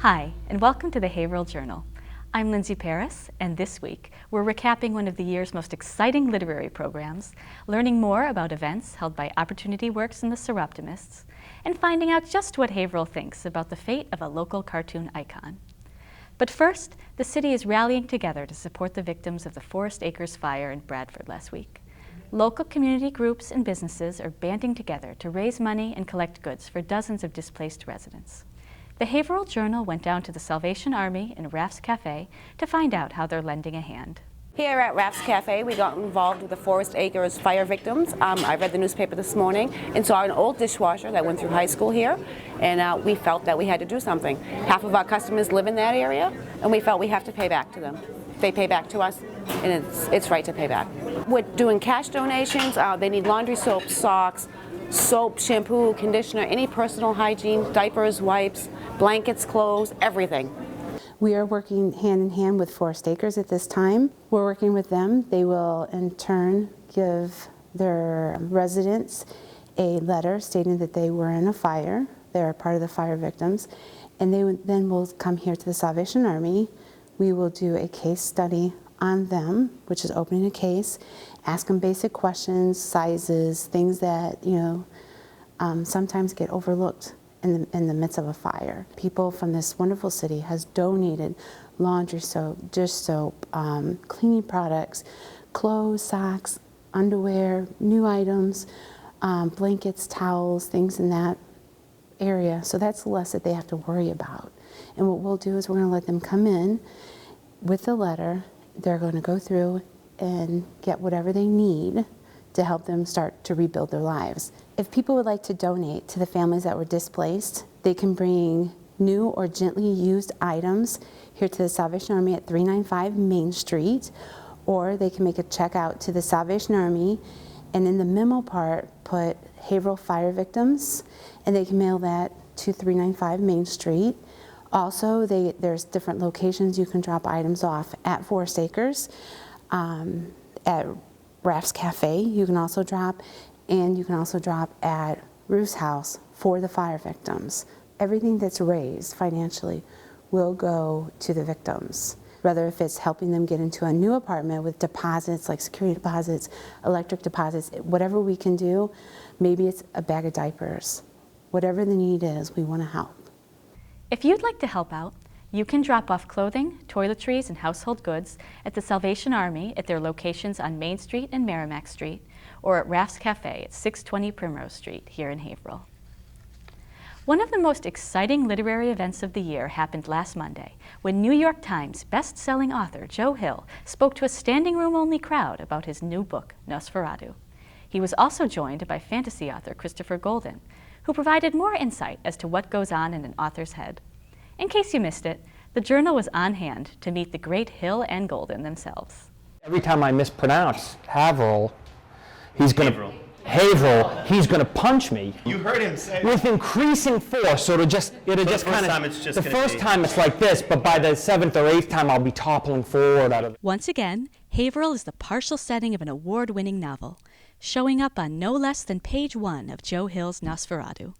Hi, and welcome to the Haverhill Journal. I'm Lindsay Paris, and this week we're recapping one of the year's most exciting literary programs, learning more about events held by Opportunity Works and the Soroptimists, and finding out just what Haverhill thinks about the fate of a local cartoon icon. But first, the city is rallying together to support the victims of the Forest Acres fire in Bradford last week. Local community groups and businesses are banding together to raise money and collect goods for dozens of displaced residents. The Haverhill Journal went down to the Salvation Army in Raff's Cafe to find out how they're lending a hand. Here at Raff's Cafe, we got involved with the Forest Acres fire victims. I read the newspaper this morning and saw an old dishwasher that went through high school here, and we felt that we had to do something. Half of our customers live in that area, and we felt we have to pay back to them. They pay back to us, and it's right to pay back. We're doing cash donations. They need laundry soap, socks, soap, shampoo, conditioner, any personal hygiene, diapers, wipes, blankets, clothes, everything. We are working hand in hand with Forest Acres at this time. We're working with them. They will in turn give their residents a letter stating that they were in a fire. They're part of the fire victims. And they then will come here to the Salvation Army. We will do a case study on them, which is opening a case, ask them basic questions, sizes, things that sometimes get overlooked in the midst of a fire. People from this wonderful city has donated laundry soap, dish soap, cleaning products, clothes, socks, underwear, new items, blankets, towels, things in that area. So that's less that they have to worry about. And what we'll do is we're going to let them come in with the letter. They're going to go through and get whatever they need to help them start to rebuild their lives. If people would like to donate to the families that were displaced, they can bring new or gently used items here to the Salvation Army at 395 Main Street, or they can make a check out to the Salvation Army and in the memo part put Haverhill Fire Victims, and they can mail that to 395 Main Street. Also, there's different locations you can drop items off at Forest Acres, at Raff's Cafe you can also drop, and you can also drop at Ruth's house for the fire victims. Everything that's raised financially will go to the victims, whether if it's helping them get into a new apartment with deposits like security deposits, electric deposits, whatever we can do. Maybe it's a bag of diapers. Whatever the need is, we want to help. If you'd like to help out, you can drop off clothing, toiletries, and household goods at the Salvation Army at their locations on Main Street and Merrimack Street, or at Raff's Cafe at 620 Primrose Street here in Haverhill. One of the most exciting literary events of the year happened last Monday when New York Times best-selling author Joe Hill spoke to a standing room-only crowd about his new book, Nosferatu. He was also joined by fantasy author Christopher Golden, who provided more insight as to what goes on in an author's head. In case you missed it, the Journal was on hand to meet the great Hill and Golden themselves. Every time I mispronounce Haverhill, he's going to punch me. You heard him say with increasing force. So the first time it's like this, but by the seventh or eighth time I'll be toppling forward out of it. Once again, Haverhill is the partial setting of an award-winning novel, showing up on no less than page 1 of Joe Hill's Nosferatu.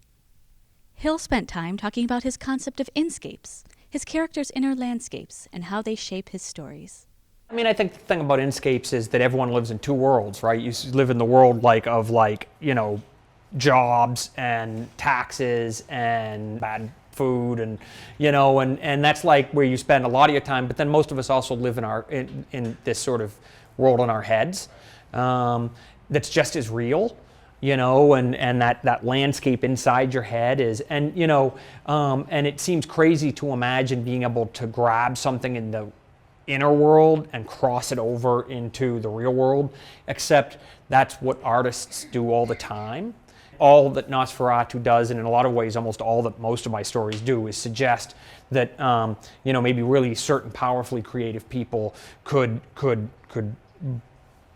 Hill spent time talking about his concept of inscapes, his characters' inner landscapes, and how they shape his stories. I mean, I think the thing about inscapes is that everyone lives in two worlds, right? You live in the world of jobs and taxes and bad food and that's like where you spend a lot of your time, but then most of us also live in this sort of world in our heads that's just as real. And that landscape inside your head is, and it seems crazy to imagine being able to grab something in the inner world and cross it over into the real world, except that's what artists do all the time. All that Nosferatu does, and in a lot of ways almost all that most of my stories do, is suggest that maybe really certain powerfully creative people could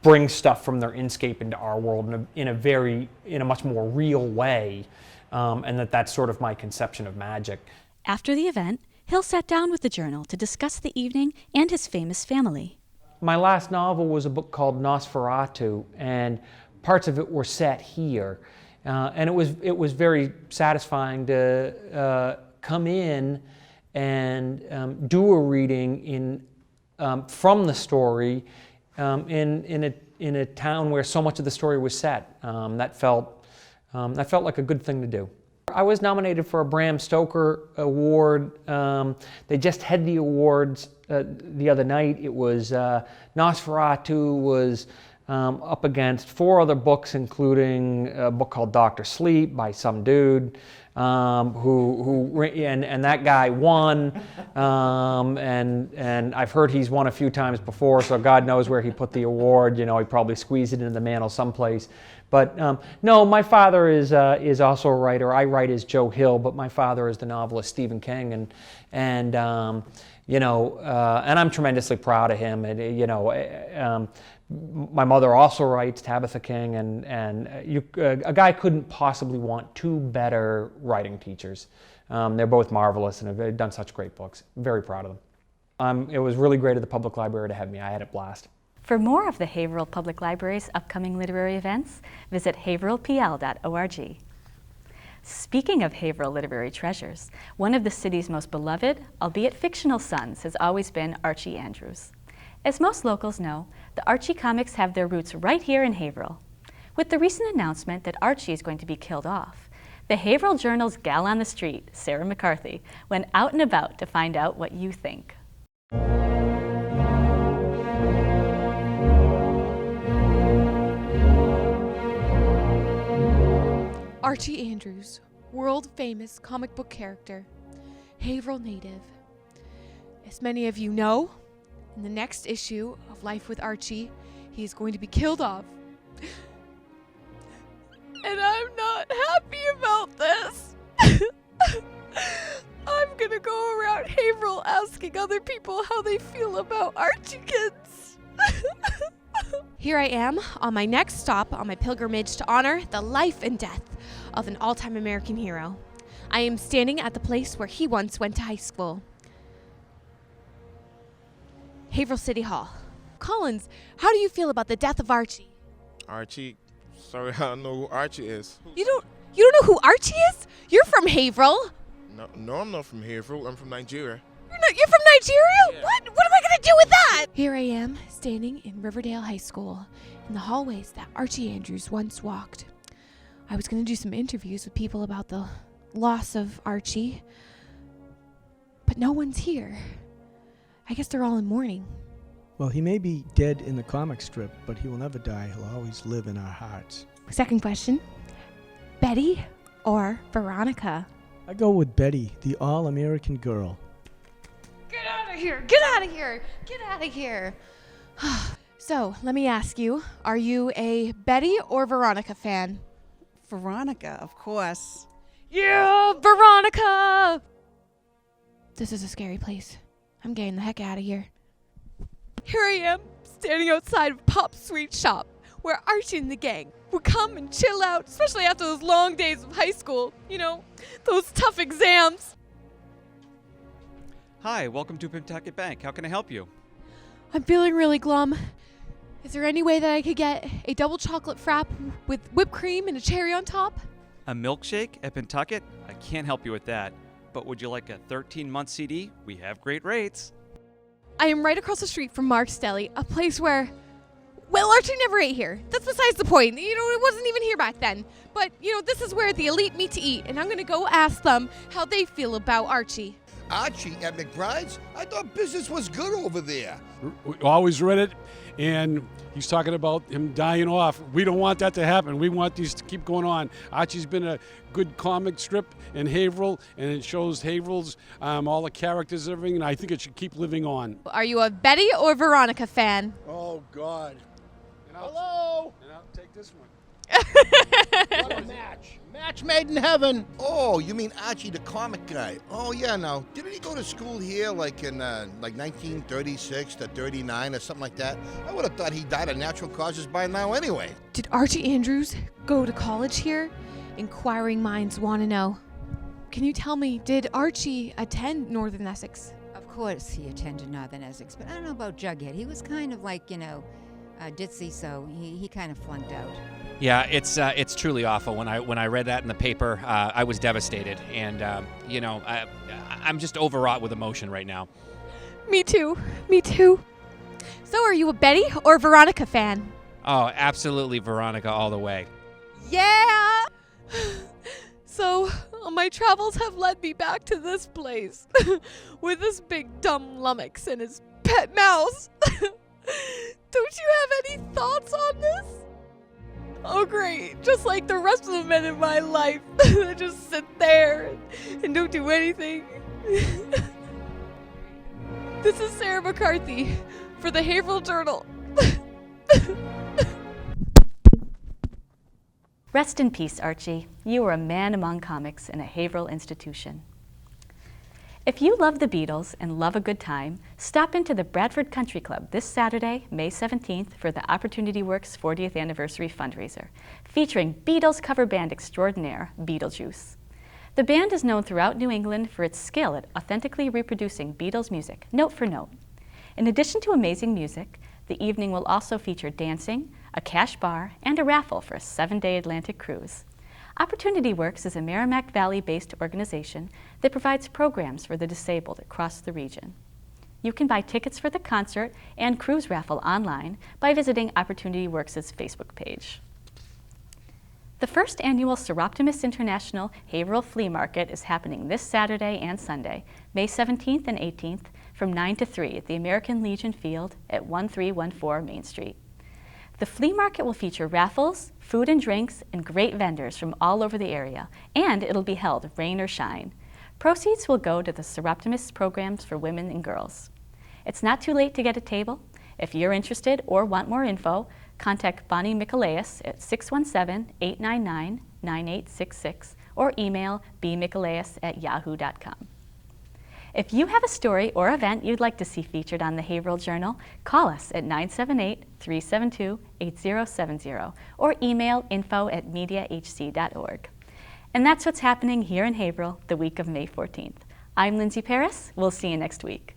bring stuff from their inscape into our world in a much more real way, and that's sort of my conception of magic. After the event, Hill sat down with the Journal to discuss the evening and his famous family. My last novel was a book called Nosferatu, and parts of it were set here, and it was very satisfying to come in and do a reading from the story in a town where so much of the story was set. That felt like a good thing to do. I was nominated for a Bram Stoker Award. They just had the awards the other night. It was Nosferatu was up against 4 other books, including a book called Dr. Sleep by some dude, and that guy won, and I've heard he's won a few times before, so God knows where he put the award. You know, he probably squeezed it into the mantle someplace. But no, my father is also a writer. I write as Joe Hill, but my father is the novelist Stephen King, and I'm tremendously proud of him. And my mother also writes, Tabitha King, and a guy couldn't possibly want 2 better writing teachers. They're both marvelous and have done such great books. Very proud of them. It was really great at the public library to have me. I had a blast. For more of the Haverhill Public Library's upcoming literary events, visit haverhillpl.org. Speaking of Haverhill literary treasures, one of the city's most beloved, albeit fictional sons, has always been Archie Andrews. As most locals know, the Archie comics have their roots right here in Haverhill. With the recent announcement that Archie is going to be killed off, the Haverhill Journal's gal on the street, Sarah McCarthy, went out and about to find out what you think. Archie Andrews, world-famous comic book character, Haverhill native. As many of you know, in the next issue of Life with Archie, he is going to be killed off. And I'm not happy about this. I'm gonna go around Haverhill asking other people how they feel about Archie kids. Here I am on my next stop on my pilgrimage to honor the life and death of an all-time American hero. I am standing at the place where he once went to high school. Haverhill City Hall. Collins, how do you feel about the death of Archie? Archie? Sorry, I don't know who Archie is. You don't know who Archie is? You're from Haverhill. No, I'm not from Haverhill. I'm from Nigeria. You're from Nigeria? Yeah. What am I gonna do with that? Here I am, standing in Riverdale High School, in the hallways that Archie Andrews once walked. I was gonna do some interviews with people about the loss of Archie, but no one's here. I guess they're all in mourning. Well, he may be dead in the comic strip, but he will never die. He'll always live in our hearts. Second question, Betty or Veronica? I go with Betty, the all-American girl. Get out of here! Get out of here! Get out of here! So, let me ask you, are you a Betty or Veronica fan? Veronica, of course. Yeah, Veronica! This is a scary place. I'm getting the heck out of here. Here I am, standing outside of Pop's Sweet Shop, where Archie and the gang would come and chill out, especially after those long days of high school. You know, those tough exams. Hi, welcome to Pentucket Bank. How can I help you? I'm feeling really glum. Is there any way that I could get a double chocolate frap with whipped cream and a cherry on top? A milkshake at Pentucket? I can't help you with that. But would you like a 13-month CD? We have great rates. I am right across the street from Mark's Deli, a place where, well, Archie never ate here. That's besides the point. You know, it wasn't even here back then. But, you know, this is where the elite meet to eat, and I'm going to go ask them how they feel about Archie. Archie at McBride's? I thought business was good over there. We always read it, and he's talking about him dying off. We don't want that to happen. We want these to keep going on. Archie's been a good comic strip in Haverhill, and it shows Haverhill's, all the characters and everything, and I think it should keep living on. Are you a Betty or Veronica fan? Oh, God. Hello? And I'll take this one. What a match. Match made in heaven. Oh, you mean Archie the comic guy. Oh, yeah, now, didn't he go to school here like in 1936 to 39 or something like that? I would have thought he died of natural causes by now anyway. Did Archie Andrews go to college here? Inquiring minds want to know. Can you tell me, did Archie attend Northern Essex? Of course he attended Northern Essex, but I don't know about Jughead. He was kind of like, ditzy, so he kind of flunked out. Yeah, it's truly awful. When I read that in the paper, I was devastated, and I'm just overwrought with emotion right now. Me too. Me too. So are you a Betty or Veronica fan? Oh, absolutely, Veronica all the way. Yeah! So, my travels have led me back to this place with this big dumb lummox and his pet mouse. Don't you have any thoughts on this? Oh, great. Just like the rest of the men in my life. They just sit there and don't do anything. This is Sarah McCarthy for the Haverhill Journal. Rest in peace, Archie. You were a man among comics in a Haverhill institution. If you love the Beatles and love a good time, stop into the Bradford Country Club this Saturday, May 17th for the Opportunity Works 40th Anniversary Fundraiser, featuring Beatles cover band extraordinaire, Beetlejuice. The band is known throughout New England for its skill at authentically reproducing Beatles music, note for note. In addition to amazing music, the evening will also feature dancing, a cash bar, and a raffle for a 7-day Atlantic cruise. Opportunity Works is a Merrimack Valley-based organization that provides programs for the disabled across the region. You can buy tickets for the concert and cruise raffle online by visiting Opportunity Works' Facebook page. The first annual Soroptimist International Haverhill Flea Market is happening this Saturday and Sunday, May 17th and 18th, from 9 to 3 at the American Legion Field at 1314 Main Street. The flea market will feature raffles, food and drinks, and great vendors from all over the area, and it'll be held rain or shine. Proceeds will go to the Soroptimist programs for women and girls. It's not too late to get a table. If you're interested or want more info, contact Bonnie Michelaus at 617-899-9866 or email bmichelaus@yahoo.com. If you have a story or event you'd like to see featured on the Haverhill Journal, call us at 978-372-8070 or email info@mediahc.org. And that's what's happening here in Haverhill the week of May 14th. I'm Lindsay Paris. We'll see you next week.